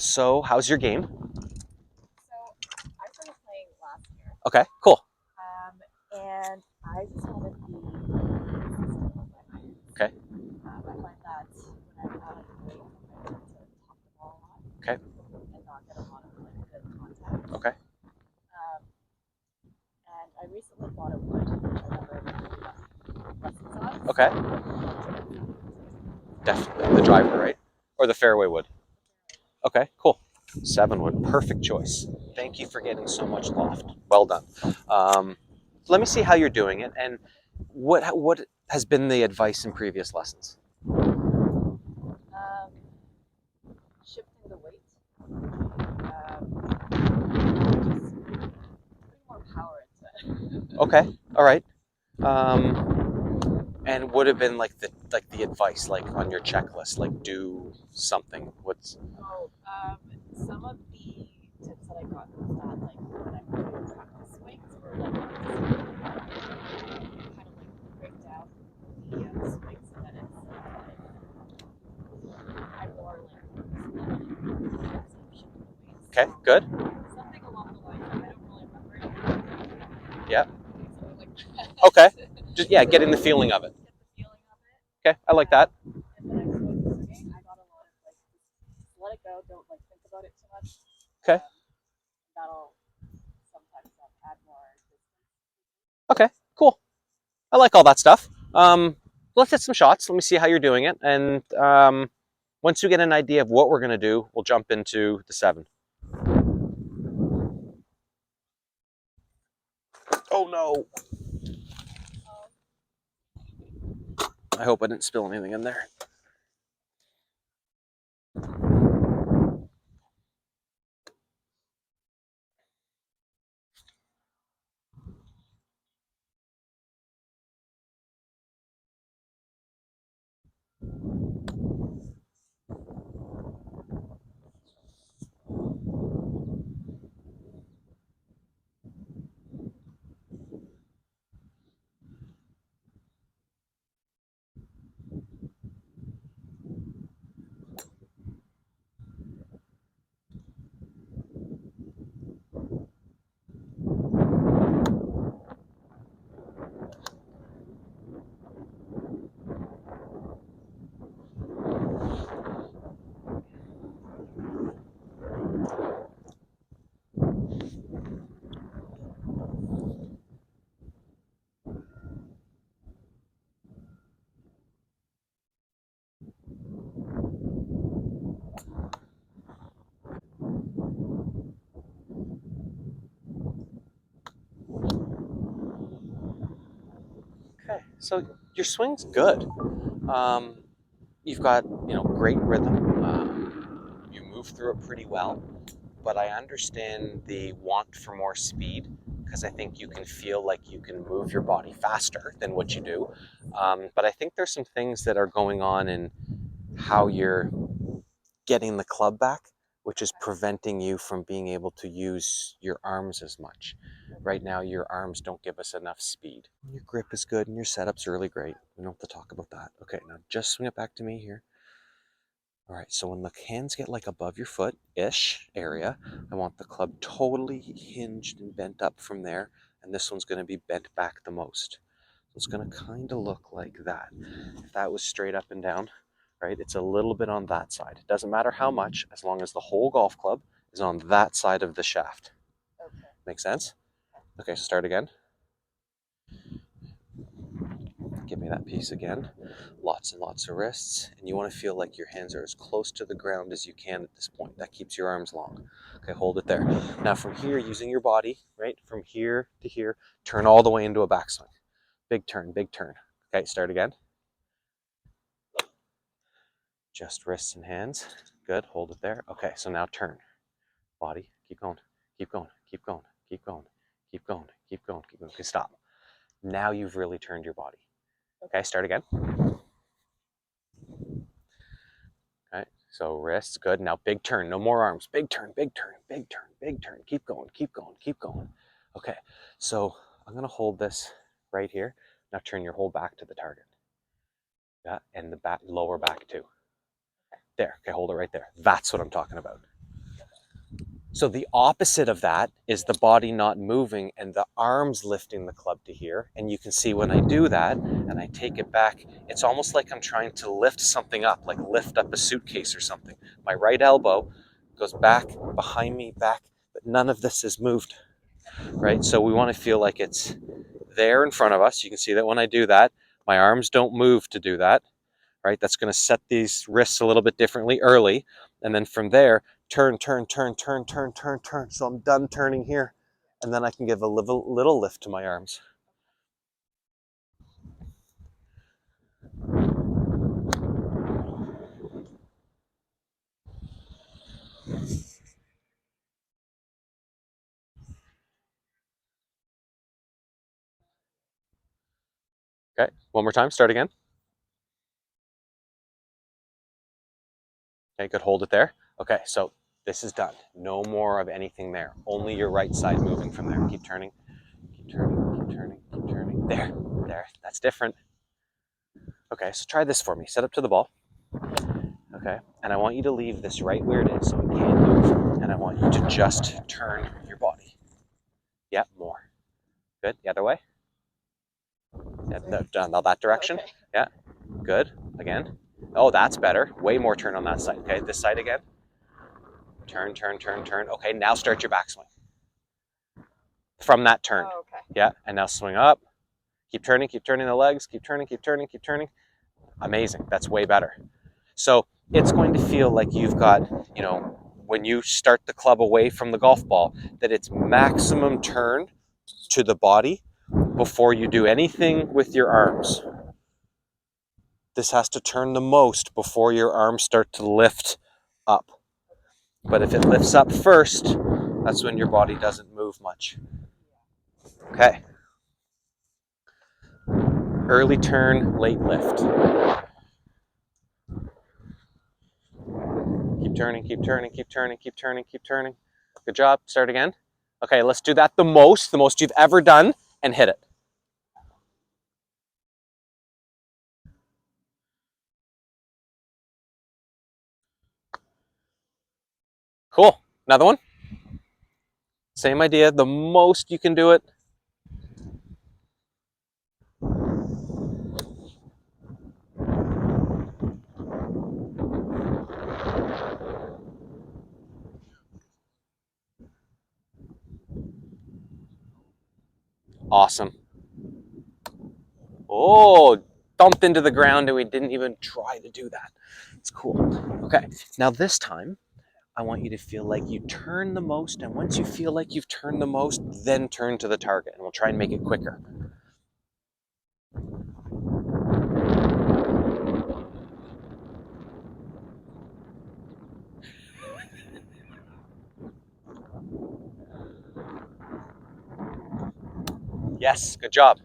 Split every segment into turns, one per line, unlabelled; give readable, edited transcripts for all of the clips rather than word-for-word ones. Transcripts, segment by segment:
So how's your game?
So I started playing last year,
Okay, cool.
and I just want to be consistent with my irons.
Okay.
I find that when I'm out at the rink, I tend to top the ball a lot
Okay.
and not get a lot of good contact.
Okay.
And I recently bought a wood, which I never really lessons on.
Okay.
So
Definitely the driver, right? Or the fairway wood. Okay, cool. 7 wood, perfect choice. Thank you for getting so much loft. Well done. Let me see how you're doing it, and what has been the advice in previous lessons?
um, shifting the weight, just putting more power into it.
Okay, all right. And would have been like the advice, like on your checklist, like do something. What's
Oh, some of the tips that I got was that like when I'm doing practice swings or like kind of like break down the swings so that it's I'm more like focused on shifting the weights.
okay? Good.
Something along the lines of I don't really remember it.
Yeah.
Something like that.
Okay. Just getting the feeling of it.
Get the feeling of it.
Okay, I like that.
And then I was swinging, I got a lot of like just let it go, don't like think about it too much.
Okay.
That'll sometimes add more distance.
Okay. Cool. I like all that stuff. Let's hit some shots. Let me see how you're doing it, and once you get an idea of what we're gonna do, we'll jump into the 7. Oh no! I hope I didn't spill anything in there. Okay, so your swing's good. Um, you've got great rhythm. You move through it pretty well, but I understand the want for more speed because I think you can feel like you can move your body faster than what you do. But I think there's some things that are going on in how you're getting the club back, which is preventing you from being able to use your arms as much. Right now, your arms don't give us enough speed. Your grip is good and your setup's really great. We don't have to talk about that. Okay, now just swing it back to me here. All right, so when the hands get like above your foot-ish area, I want the club totally hinged and bent up from there, and this one's gonna be bent back the most. So it's gonna kind of look like that. If that was straight up and down, right, it's a little bit on that side. It doesn't matter how much, as long as the whole golf club is on that side of the shaft.
Okay.
Make sense? Okay, so start again. Give me that piece again. Lots and lots of wrists. And you want to feel like your hands are as close to the ground as you can at this point. That keeps your arms long. Okay, hold it there. Now from here, using your body, right, from here to here, turn all the way into a backswing. Big turn, big turn. Okay, start again. Just wrists and hands. Good, hold it there. Okay, so now turn. Body, keep going, keep going, keep going, keep going, keep going, keep going, keep going. Okay, stop. Now you've really turned your body. Okay, start again. Okay, so wrists, good. Now big turn, no more arms. Big turn, big turn, big turn, big turn. Keep going, keep going, keep going. Okay, so I'm gonna hold this right here. Now turn your whole back to the target. Yeah, and the back, lower back too. There, okay, hold it right there. That's what I'm talking about. So the opposite of that is the body not moving and the arms lifting the club to here. And you can see when I do that and I take it back, it's almost like I'm trying to lift something up, like lift up a suitcase or something. My right elbow goes back behind me, back, but none of this is moved, right? So we want to feel like it's there in front of us. You can see that when I do that, my arms don't move to do that, right? That's going to set these wrists a little bit differently early. And then from there, turn, turn, turn, turn, turn, turn, turn. So I'm done turning here. And then I can give a little lift to my arms. Okay, one more time, start again. Okay, good, hold it there. Okay, so this is done. No more of anything there. Only your right side moving from there. Keep turning, keep turning, keep turning, keep turning. There, that's different. Okay, so try this for me. Set up to the ball. Okay, and I want you to leave this right where it is so it can't move. And I want you to just turn your body. Yeah, more. Good, the other way. Yeah, now that direction.
Okay.
Yeah, good. Again. Oh, that's better. Way more turn on that side. Okay, this side again. Turn, turn, turn, turn. Okay, now start your backswing. From that turn.
Oh, okay.
Yeah, and now swing up. Keep turning the legs. Keep turning, keep turning, keep turning. Amazing. That's way better. So it's going to feel like you've got, when you start the club away from the golf ball, that it's maximum turn to the body before you do anything with your arms. This has to turn the most before your arms start to lift up. But if it lifts up first, that's when your body doesn't move much. Okay. Early turn, late lift. Keep turning, keep turning, keep turning, keep turning, keep turning. Good job. Start again. Okay, let's do that the most you've ever done, and hit it. Cool. Another one. Same idea. The most you can do it. Awesome. Oh, bumped into the ground and we didn't even try to do that. It's cool. Okay, now this time, I want you to feel like you turn the most, and once you feel like you've turned the most, then turn to the target, and we'll try and make it quicker. Yes, good job.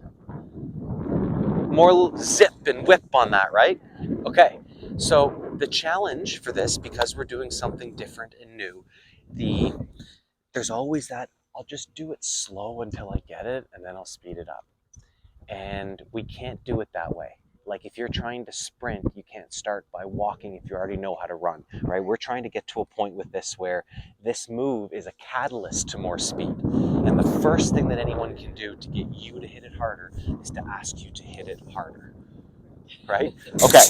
More zip and whip on that, right? Okay, so the challenge for this, because we're doing something different and new, there's always that, I'll just do it slow until I get it, and then I'll speed it up. And we can't do it that way. Like if you're trying to sprint, you can't start by walking if you already know how to run, right? We're trying to get to a point with this where this move is a catalyst to more speed. And the first thing that anyone can do to get you to hit it harder is to ask you to hit it harder, right? Okay,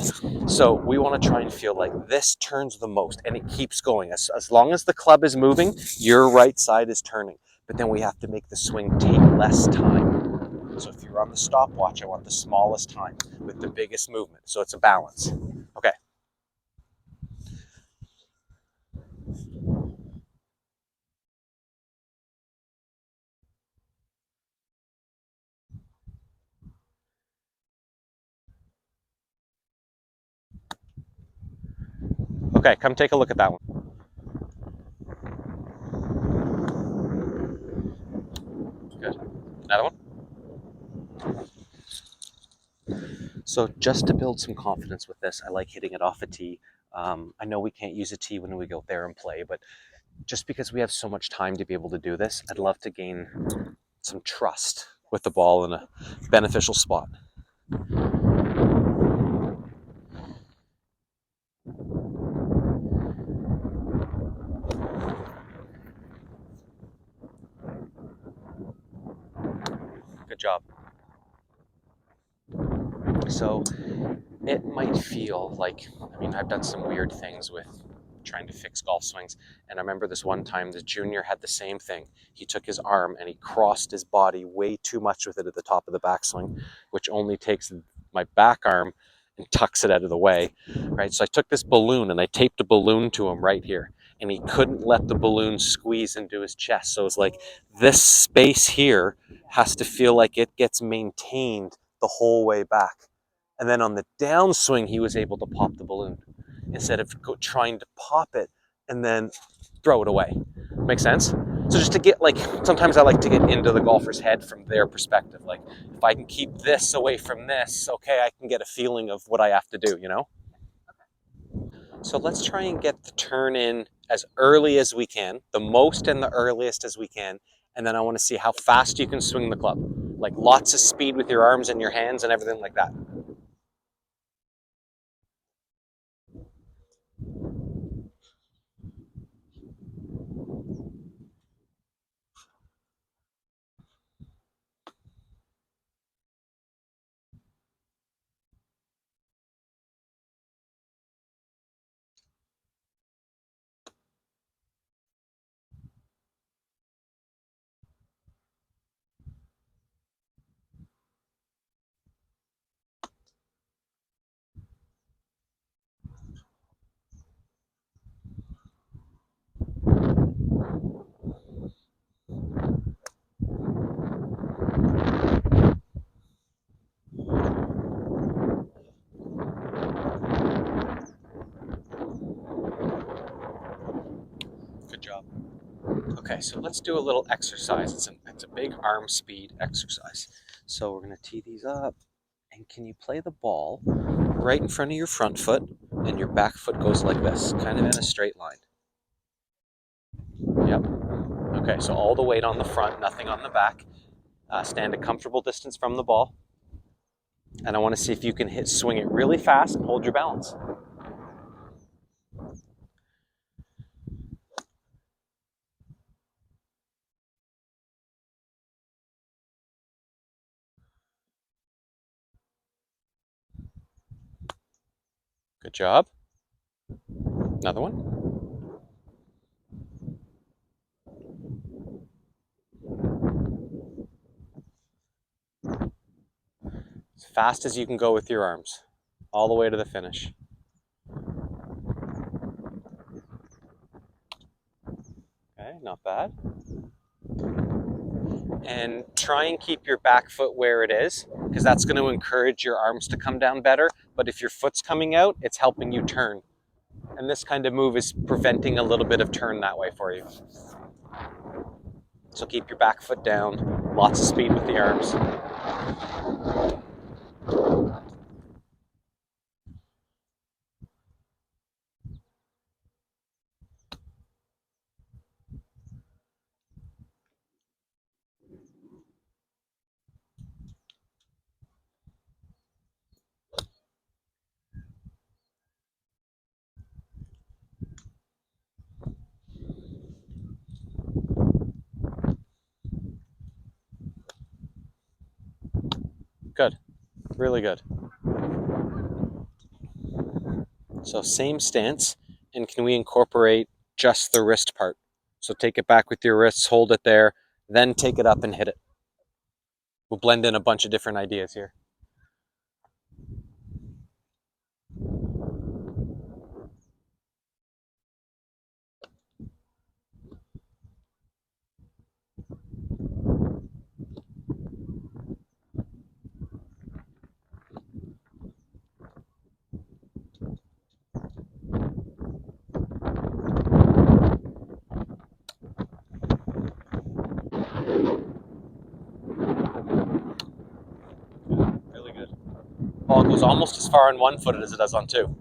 so we want to try and feel like this turns the most, and it keeps going. As long as the club is moving, your right side is turning. But then we have to make the swing take less time. So if you're on the stopwatch, I want the smallest time with the biggest movement. So it's a balance. Okay. Okay, come take a look at that one. Good. Another one. So just to build some confidence with this, I like hitting it off a tee. I know we can't use a tee when we go there and play, but just because we have so much time to be able to do this, I'd love to gain some trust with the ball in a beneficial spot. Good job. So it might feel like, I mean, I've done some weird things with trying to fix golf swings. And I remember this one time the junior had the same thing. He took his arm and he crossed his body way too much with it at the top of the backswing, which only takes my back arm and tucks it out of the way, right? So I took this balloon and I taped a balloon to him right here. And he couldn't let the balloon squeeze into his chest. So it's like this space here has to feel like it gets maintained the whole way back. And then on the downswing, he was able to pop the balloon instead of trying to pop it and then throw it away. Make sense? So just to get, like, sometimes I like to get into the golfer's head from their perspective. Like, if I can keep this away from this, okay, I can get a feeling of what I have to do, you know? So let's try and get the turn in as early as we can, the most and the earliest as we can. And then I want to see how fast you can swing the club. Like lots of speed with your arms and your hands and everything like that. Good job. Okay, so let's do a little exercise. It's a big arm speed exercise. So we're going to tee these up. And can you play the ball right in front of your front foot and your back foot goes like this, kind of in a straight line? Yep. Okay, so all the weight on the front, nothing on the back. Stand a comfortable distance from the ball. And I want to see if you can swing it really fast and hold your balance. Good job. Another one. As fast as you can go with your arms, all the way to the finish. Okay, not bad. And try and keep your back foot where it is, because that's going to encourage your arms to come down better. But if your foot's coming out, it's helping you turn. And this kind of move is preventing a little bit of turn that way for you. So keep your back foot down, lots of speed with the arms. Good, really good. So same stance, and can we incorporate just the wrist part? So take it back with your wrists, hold it there, then take it up and hit it. We'll blend in a bunch of different ideas here. Really good. Ball goes almost as far on one foot as it does on two.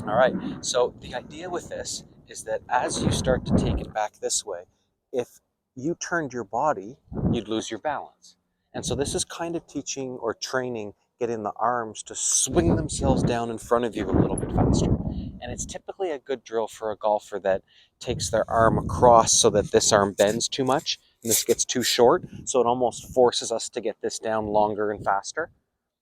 All right, so the idea with this is that as you start to take it back this way, if you turned your body, you'd lose your balance. And so this is kind of teaching or training, getting the arms to swing themselves down in front of you a little bit faster. And it's typically a good drill for a golfer that takes their arm across so that this arm bends too much. and this gets too short, so it almost forces us to get this down longer and faster.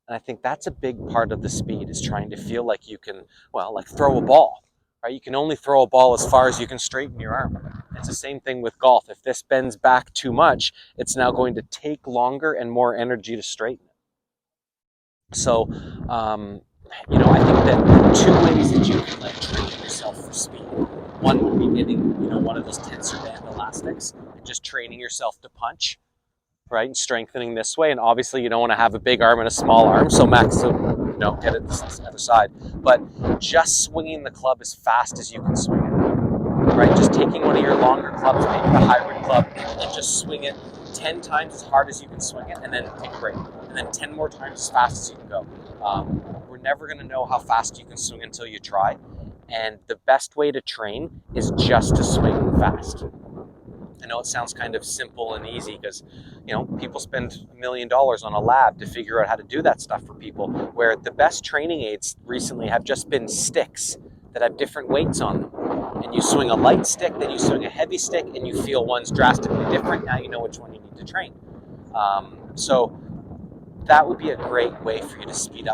And I think that's a big part of the speed, is trying to feel like you can, well, like throw a ball, right? You can only throw a ball as far as you can straighten your arm. It's the same thing with golf. If this bends back too much, it's now going to take longer and more energy to straighten it. So, I think that two ways that you can like train yourself for speed. One would be getting, one of those tensor band elastics and just training yourself to punch, right? And strengthening this way. And obviously you don't want to have a big arm and a small arm, so max, get it to the other side. But just swinging the club as fast as you can swing it, right? Just taking one of your longer clubs, maybe the hybrid club, and just swing it 10 times as hard as you can swing it, and then take a break. And then 10 more times as fast as you can go. We're never going to know how fast you can swing until you try. And the best way to train is just to swing fast. I know it sounds kind of simple and easy because, people spend $1 million on a lab to figure out how to do that stuff for people, where the best training aids recently have just been sticks that have different weights on them. And you swing a light stick, then you swing a heavy stick, and you feel one's drastically different. Now you know which one you need to train. So that would be a great way for you to speed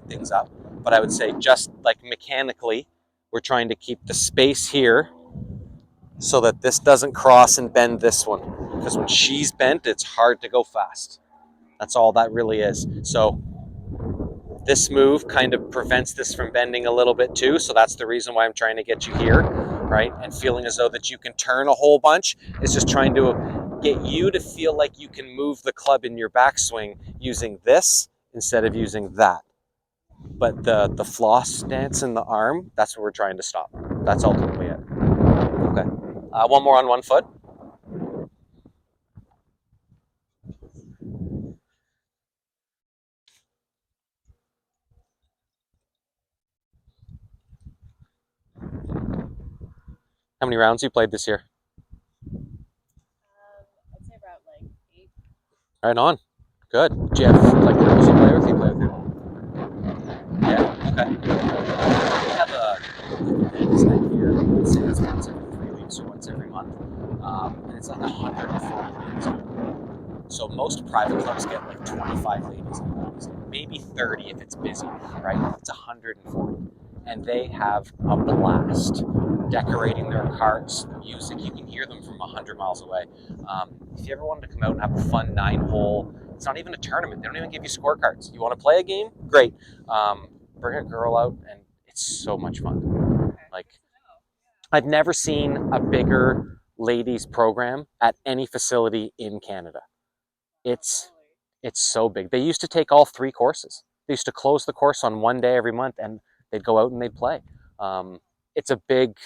things up. But I would say just like mechanically, we're trying to keep the space here so that this doesn't cross and bend this one. Because when she's bent, it's hard to go fast. That's all that really is. So this move kind of prevents this from bending a little bit too. So that's the reason why I'm trying to get you here, right? And feeling as though that you can turn a whole bunch. It's just trying to get you to feel like you can move the club in your backswing using this instead of using that. But the floss stance in the arm, that's what we're trying to stop. That's ultimately it. Okay. One more on one foot. How many rounds you played this year?
I'd say about like 8.
Right on. Good. Do you have like girls you play with? You play with who? Yeah. Okay. We have a men's night here. Let's say that's once every 3 weeks or once every month, and it's like 140 ladies. So most private clubs get like 25 ladies, maybe 30 if it's busy, right? It's 140. And they have a blast decorating their carts, the music. You can hear them from 100 miles away. If you ever wanted to come out and have a fun 9-hole, it's not even a tournament. They don't even give you scorecards. You want to play a game? Great. Bring a girl out, and it's so much fun. Like, I've never seen a bigger ladies program at any facility in Canada. It's so big. They used to take all 3 courses. They used to close the course on one day every month, and they'd go out and they'd play. It's a big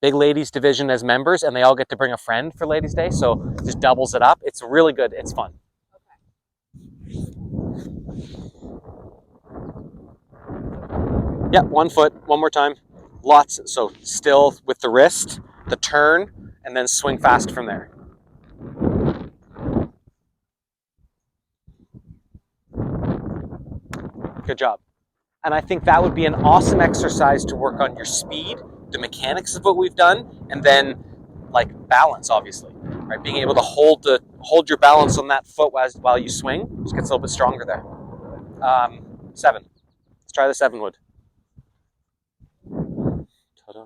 ladies division as members, and they all get to bring a friend for Ladies Day, so it just doubles it up. It's really good. It's fun. Yeah, 1 foot, one more time. Lots. So still with the wrist, the turn, and then swing fast from there. Good job. And I think that would be an awesome exercise to work on your speed, the mechanics of what we've done, and then like balance, obviously, right? Being able to hold your balance on that foot while you swing just gets a little bit stronger there. 7. Let's try the 7 wood. Ta-da.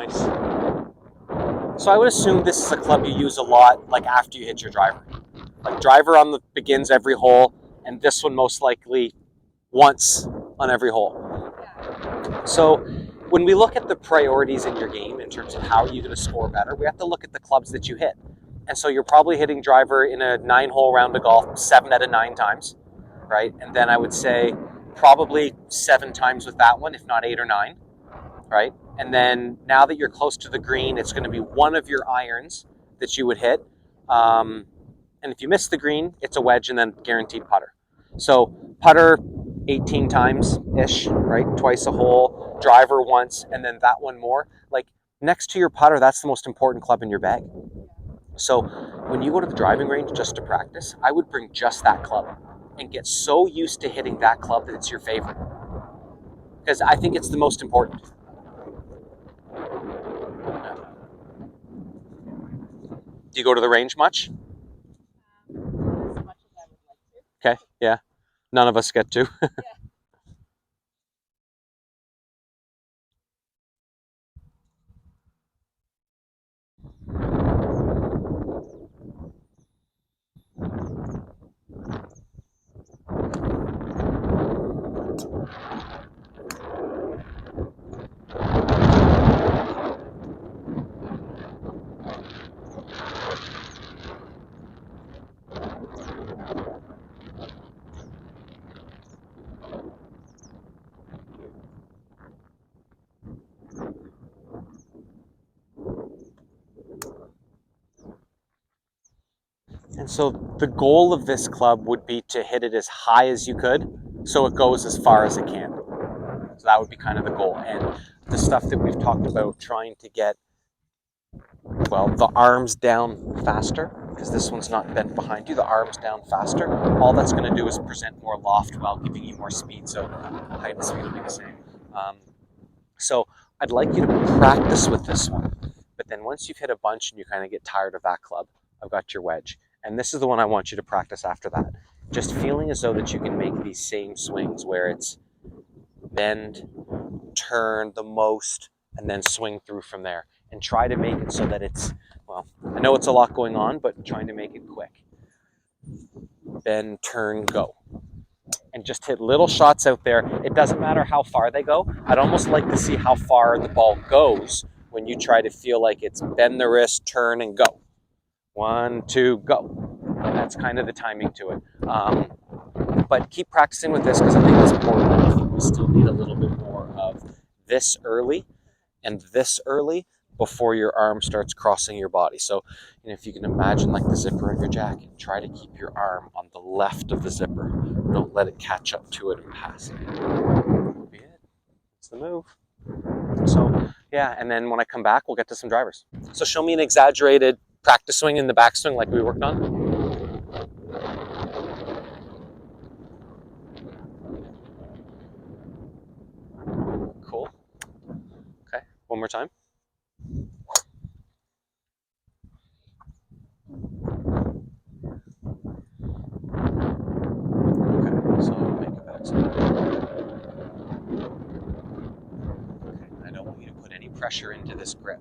Nice. So I would assume this is a club you use a lot, like after you hit your driver. Like driver on the begins every hole, and this one most likely once on every hole.
Yeah.
So when we look at the priorities in your game in terms of how are you going to score better, we have to look at the clubs that you hit. And so you're probably hitting driver in a 9-hole round of golf 7 out of 9 times, right? And then I would say probably 7 times with that one, if not 8 or 9, right? And then now that you're close to the green, it's going to be one of your irons that you would hit. And if you miss the green, it's a wedge and then guaranteed putter. So putter 18 times-ish, right? Twice a hole, driver once, and then that one more. Like next to your putter, that's the most important club in your bag. So when you go to the driving range just to practice, I would bring just that club and get so used to hitting that club that it's your favorite. Because I think it's the most important. Do you go to the range much?
As much as I would like to.
Okay, yeah. None of us get to.
Yeah.
And so the goal of this club would be to hit it as high as you could so it goes as far as it can. So that would be kind of the goal. And the stuff that we've talked about, trying to get, well, the arms down faster, because this one's not bent behind you, the arms down faster. All that's going to do is present more loft while giving you more speed. So height and speed will be the same. So I'd like you to practice with this one. But then once you've hit a bunch and you kind of get tired of that club, I've got your wedge. And this is the one I want you to practice after that. Just feeling as though that you can make these same swings where it's bend, turn the most, and then swing through from there. And try to make it so that it's, well, I know it's a lot going on, but trying to make it quick. Bend, turn, go. And just hit little shots out there. It doesn't matter how far they go. I'd almost like to see how far the ball goes when you try to feel like it's bend the wrist, turn, and go. 1, 2, go. And that's kind of the timing to it. But keep practicing with this because I think it's important. I think we still need a little bit more of this early and this early before your arm starts crossing your body. So if you can imagine like the zipper of your jacket, try to keep your arm on the left of the zipper. Don't let it catch up to it and pass it. That'll be it. It's the move. So yeah, and then when I come back, we'll get to some drivers. So show me an exaggerated practice swing in the backswing like we worked on. Cool. Okay, one more time. Okay, so make a backswing. Okay, I don't want you to put any pressure into this grip,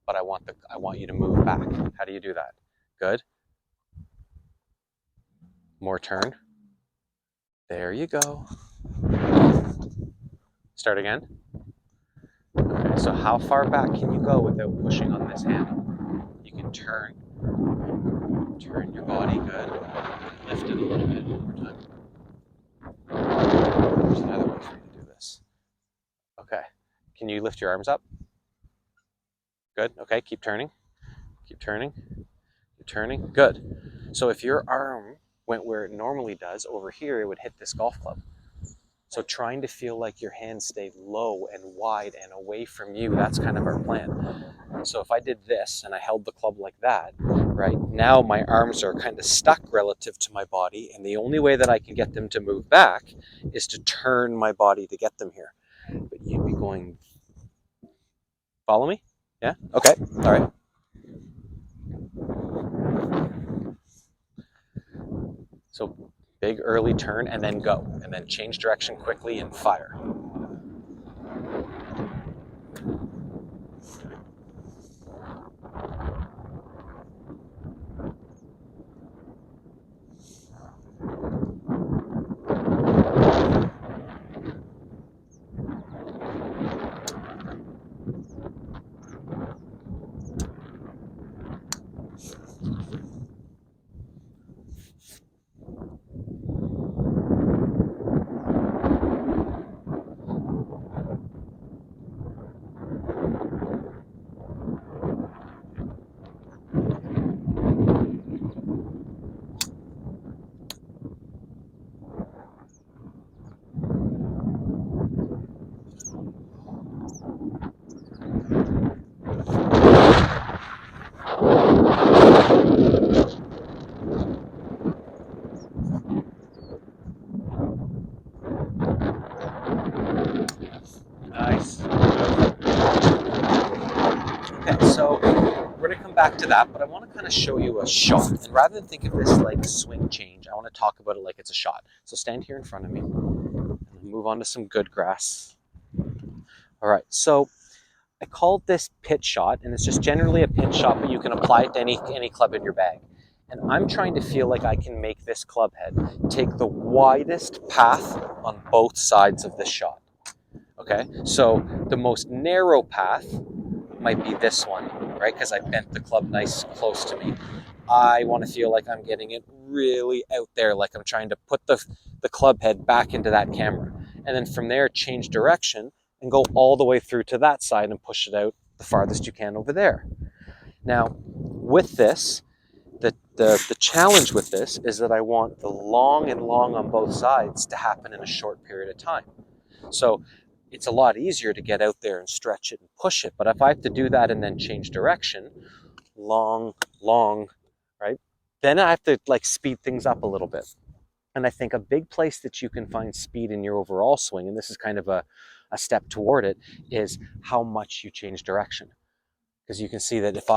but I want you to move back. How do you do that? Good. More turn. There you go. Start again. Okay, so how far back can you go without pushing on this handle? You can turn your body, good. Lift it a little bit one more time. There's another way for you to do this. Okay, can you lift your arms up? Good, okay, keep turning. Keep turning. Keep turning, good. So if your arm went where it normally does, over here it would hit this golf club. So trying to feel like your hands stay low and wide and away from you, that's kind of our plan. So if I did this and I held the club like that, right, now my arms are kind of stuck relative to my body, and the only way that I can get them to move back is to turn my body to get them here. But you'd be going, follow me? Yeah? Okay, all right. So big early turn and then go, and then change direction quickly and fire. back to that, but I want to kind of show you a shot. And rather than think of this like swing change, I want to talk about it like it's a shot. So stand here in front of me and move on to some good grass. All right, so I called this pitch shot, and it's just generally a pitch shot, but you can apply it to any club in your bag. And I'm trying to feel like I can make this club head take the widest path on both sides of this shot. Okay, so the most narrow path might be this one, right? Because I bent the club nice close to me. I want to feel like I'm getting it really out there, like I'm trying to put the club head back into that camera. And then from there, change direction and go all the way through to that side and push it out the farthest you can over there. Now, with this, the challenge with this is that I want the long and long on both sides to happen in a short period of time. So it's a lot easier to get out there and stretch it and push it. But if I have to do that and then change direction, long, long, right? Then I have to like speed things up a little bit. And I think a big place that you can find speed in your overall swing, and this is kind of a step toward it, is how much you change direction. Because you can see that if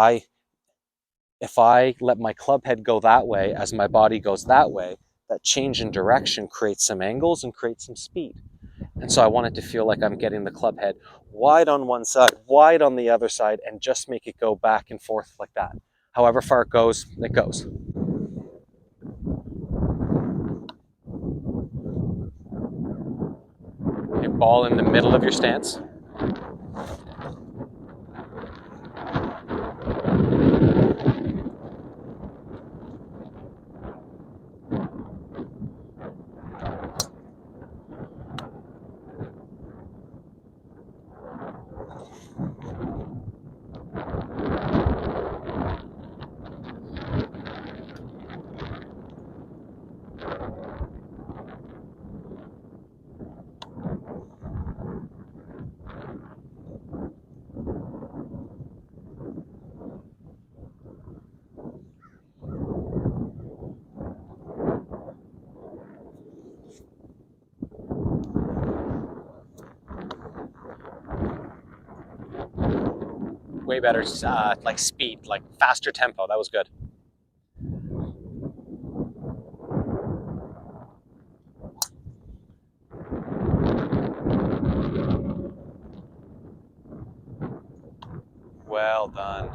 I let my club head go that way as my body goes that way, that change in direction creates some angles and creates some speed. And so I want it to feel like I'm getting the club head wide on one side, wide on the other side, and just make it go back and forth like that. However far it goes, it goes. Okay, ball in the middle of your stance. Way better, like speed, like faster tempo. That was good. Well done.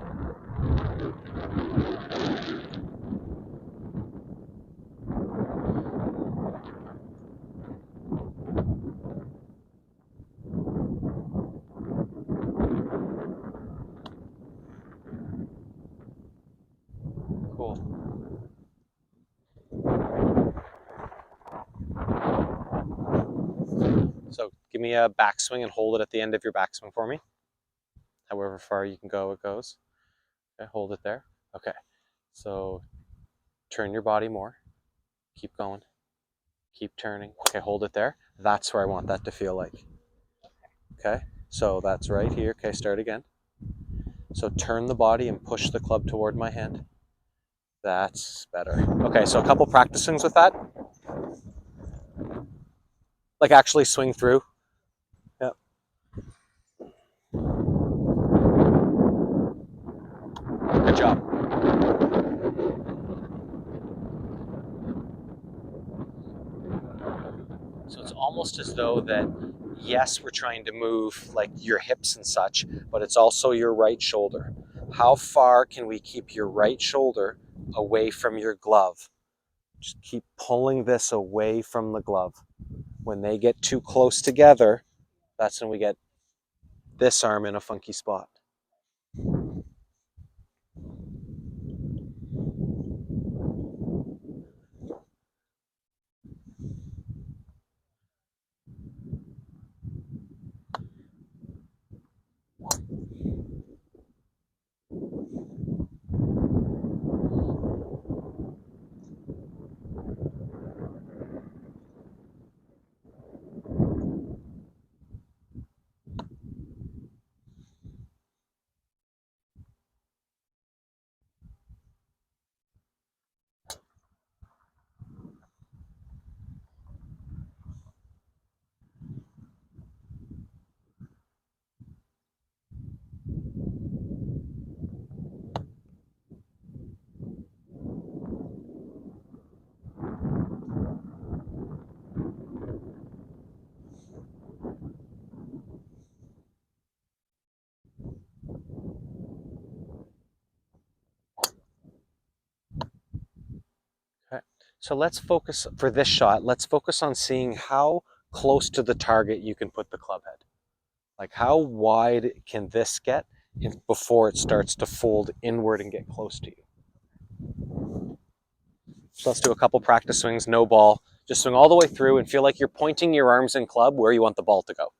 Cool. So give me a backswing and hold it at the end of your backswing for me. However far you can go, it goes. Okay, hold it there. Okay, so turn your body more. Keep going. Keep turning. Okay, hold it there. That's where I want that to feel like. Okay, so that's right here. Okay, start again. So turn the body and push the club toward my hand. That's better. Okay, so a couple practice swings with that. Like actually swing through. Yep. Good job. So it's almost as though that, yes, we're trying to move like your hips and such, but it's also your right shoulder. How far can we keep your right shoulder away from your glove? Just keep pulling this away from the glove. When they get too close together, that's when we get this arm in a funky spot. So let's focus, for this shot, let's focus on seeing how close to the target you can put the club head. Like how wide can this get before it starts to fold inward and get close to you. So let's do a couple practice swings, no ball. Just swing all the way through and feel like you're pointing your arms and club where you want the ball to go.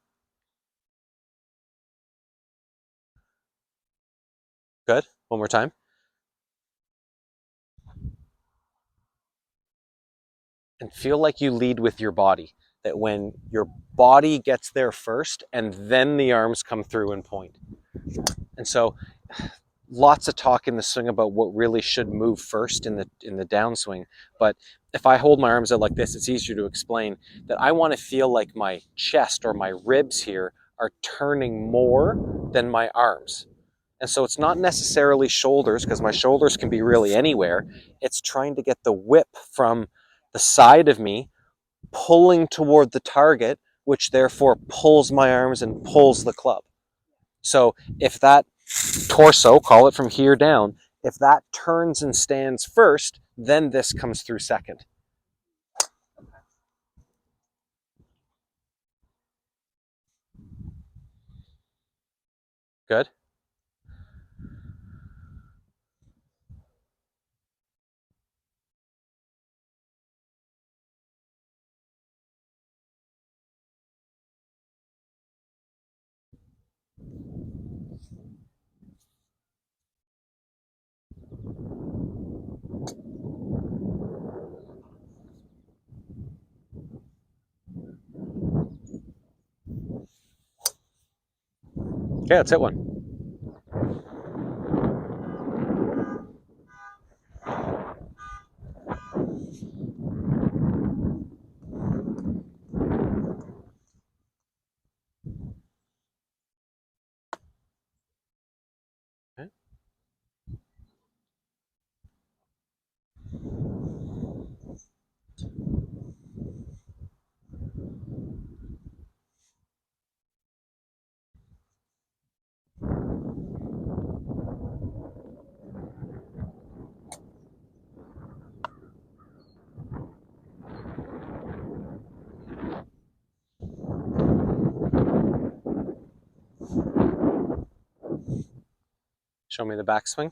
Good. One more time. And feel like you lead with your body. That when your body gets there first and then the arms come through and point. And so lots of talk in the swing about what really should move first in the downswing. But if I hold my arms out like this, it's easier to explain that I want to feel like my chest or my ribs here are turning more than my arms. And so it's not necessarily shoulders, because my shoulders can be really anywhere. It's trying to get the whip from the side of me pulling toward the target, which therefore pulls my arms and pulls the club. So if that torso, call it from here down, if that turns and stands first, then this comes through second. Good. Okay, let's hit one. Okay. Show me the backswing.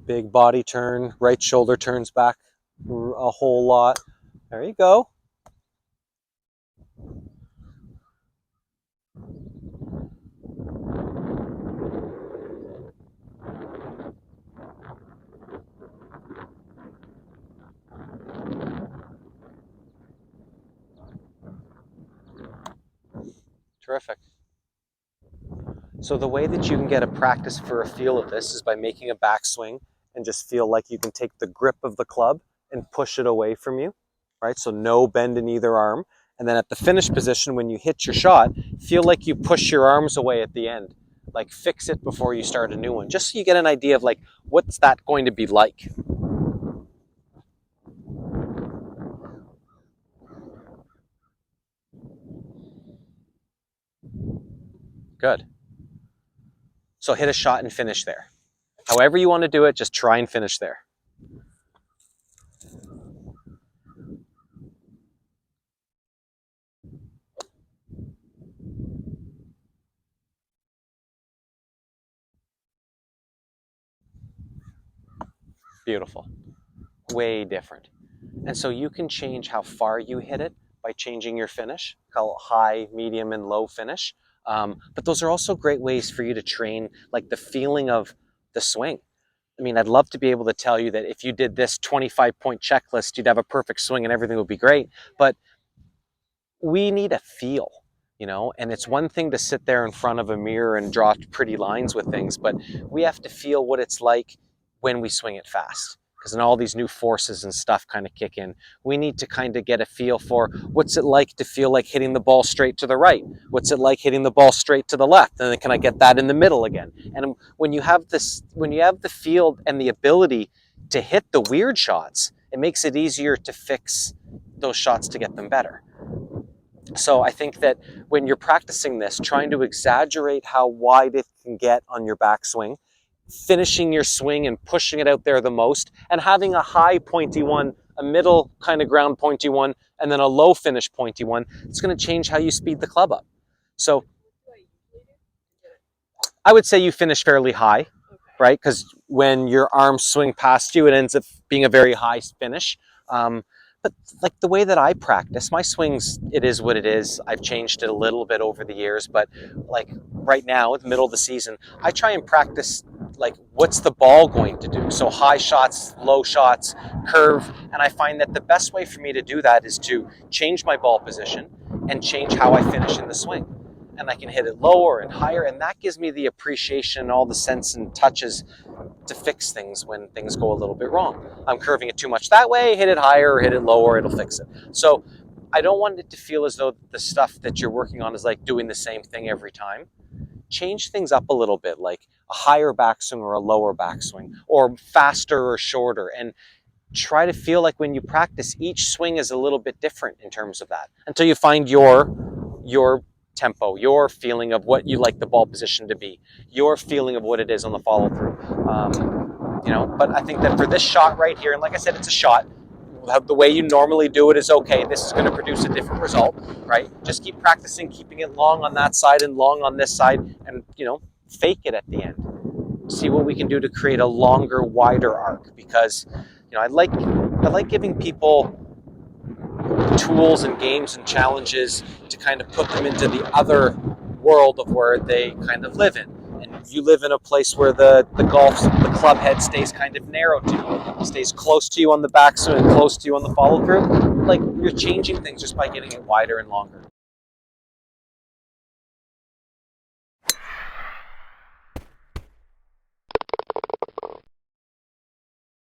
Big body turn, right shoulder turns back a whole lot. There you go. Terrific. So the way that you can get a practice for a feel of this is by making a backswing and just feel like you can take the grip of the club and push it away from you, right? So no bend in either arm. And then at the finish position, when you hit your shot, feel like you push your arms away at the end. Like fix it before you start a new one, just so you get an idea of like, what's that going to be like? Good. So hit a shot and finish there. However you want to do it, just try and finish there. Beautiful. Way different. And so you can change how far you hit it by changing your finish, call it high, medium, and low finish. But those are also great ways for you to train like the feeling of the swing. I mean, I'd love to be able to tell you that if you did this 25-point checklist, you'd have a perfect swing and everything would be great. But we need a feel, you know, and it's one thing to sit there in front of a mirror and draw pretty lines with things, but we have to feel what it's like when we swing it fast. Because then all these new forces and stuff kind of kick in. We need to kind of get a feel for what's it like to feel like hitting the ball straight to the right? What's it like hitting the ball straight to the left? And then can I get that in the middle again? And when you have this, when you have the field and the ability to hit the weird shots, it makes it easier to fix those shots to get them better. So I think that when you're practicing this, trying to exaggerate how wide it can get on your backswing, finishing your swing and pushing it out there the most, and having a high pointy one a middle kind of ground pointy one, and then a low finish pointy one, it's going to change how you speed the club up. So I would say you finish fairly high, right? Because when your arms swing past you, it ends up being a very high finish. But like the way that I practice, my swings, it is what it is. I've changed it a little bit over the years, but like right now, in the middle of the season, I try and practice like what's the ball going to do? So high shots, low shots, curve, and I find that the best way for me to do that is to change my ball position and change how I finish in the swing. And I can hit it lower and higher, and that gives me the appreciation, all the sense and touches to fix things when things go a little bit wrong. I'm curving it too much that way, hit it higher or hit it lower, it'll fix it. So I don't want it to feel as though the stuff that you're working on is like doing the same thing every time. Change things up a little bit, like a higher backswing or a lower backswing, or faster or shorter, and try to feel like when you practice, each swing is a little bit different in terms of that, until you find your tempo, your feeling of what you like the ball position to be, your feeling of what it is on the follow through. But I think that for this shot right here, and like I said, it's a shot. The way you normally do it is okay. This is going to produce a different result, right? Just keep practicing, keeping it long on that side and long on this side, and fake it at the end. See what we can do to create a longer, wider arc. Because I like giving people tools and games and challenges to kind of put them into the other world of where they kind of live in. And if you live in a place where the club head stays kind of narrow to you, stays close to you on the backswing, close to you on the follow through, like you're changing things just by getting it wider and longer.